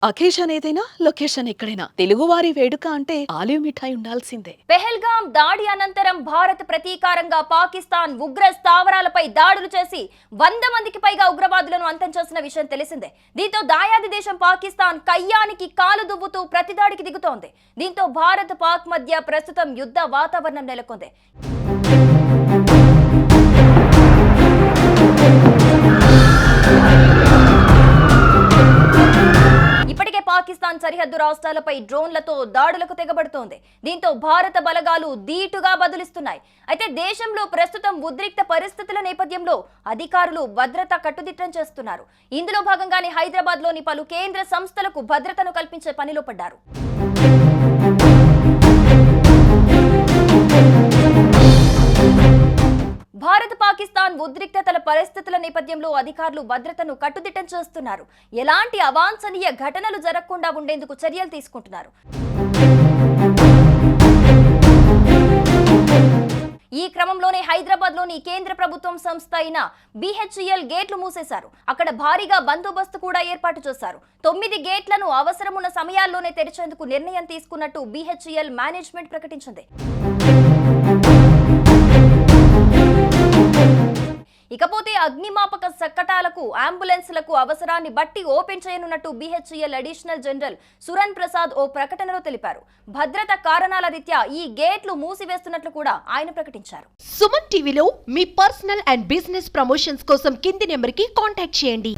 Occasion ఏదైనా location ఎక్కడైనా తెలుగువారి వేడుక అంటే ఆలివ్ మిఠాయి ఉండాల్సిందే. పెహల్గాం దాడి అనంతరం భారత్ ప్రతీకారంగా పాకిస్తాన్ ఉగ్ర స్థావరాలపై దాడులు చేసి 100 మందికి పైగా ఉగ్రవాదులను అంతం చేసిన విషయం తెలిసిందే. దీంతో దాయాది దేశం పాకిస్తాన్ కయ్యానికి కాలు దువ్వుతూ ప్రతిదాడికి దిగుతోంది. దీంతో భారత్ పాక్ మధ్య ప్రస్తుతం యుద్ధ వాతావరణం నెలకొంది. ఇప్పటికే పాకిస్తాన్ సరిహద్దు రాష్ట్రాలపై డ్రోన్లతో దాడులకు తెగబడుతోంది. దీంతో భారత బలగాలు ధీటుగా బదులిస్తున్నాయి. అయితే దేశంలో ప్రస్తుతం ఉద్రిక్త పరిస్థితుల నేపథ్యంలో అధికారులు భద్రత కట్టుదిట్టం చేస్తున్నారు. ఇందులో భాగంగానే హైదరాబాద్ లోని పలు కేంద్ర సంస్థలకు భద్రతను కల్పించే పనిలో పడ్డారు. భారత్ పాకిస్తాన్ ఉద్రిక్తతల పరిస్థితుల నేపథ్యంలో అధికారులు భద్రతను కట్టుదిట్టం చేస్తున్నారు. ఎలాంటి అవాంఛనీయ ఘటనలు జరగకుండా ఉండేందుకు చర్యలు తీసుకుంటున్నారు. ఈ క్రమంలోనే హైదరాబాద్ లోని కేంద్ర ప్రభుత్వం సంస్థ అయిన BHEL గేట్లు మూసేశారు. అక్కడ భారీగా బందోబస్తు కూడా ఏర్పాటు చేశారు. 9 గేట్లను అవసరమున్న సమయాల్లోనే తెరిచేందుకు నిర్ణయం తీసుకున్నట్టు BHEL మేనేజ్మెంట్ ప్రకటించింది. ఇకపోతే అగ్నిమాపక శకటాలకు అంబులెన్స్లకు అవసరాన్ని బట్టి ఓపెన్ చేయనున్నట్టు BHEL additional general Suran Prasad ఓ ప్రకటనలో తెలిపారు. భద్రత కారణాల రీత్యా ఈ గేట్లు మూసివేస్తున్నట్లు కూడా ఆయన ప్రకటించారు. సుమన్ టీవీలో మీ పర్సనల్ అండ్ బిజినెస్ ప్రమోషన్స్ కోసం కింది నెంబర్కి కాంటాక్ట్ చేయండి.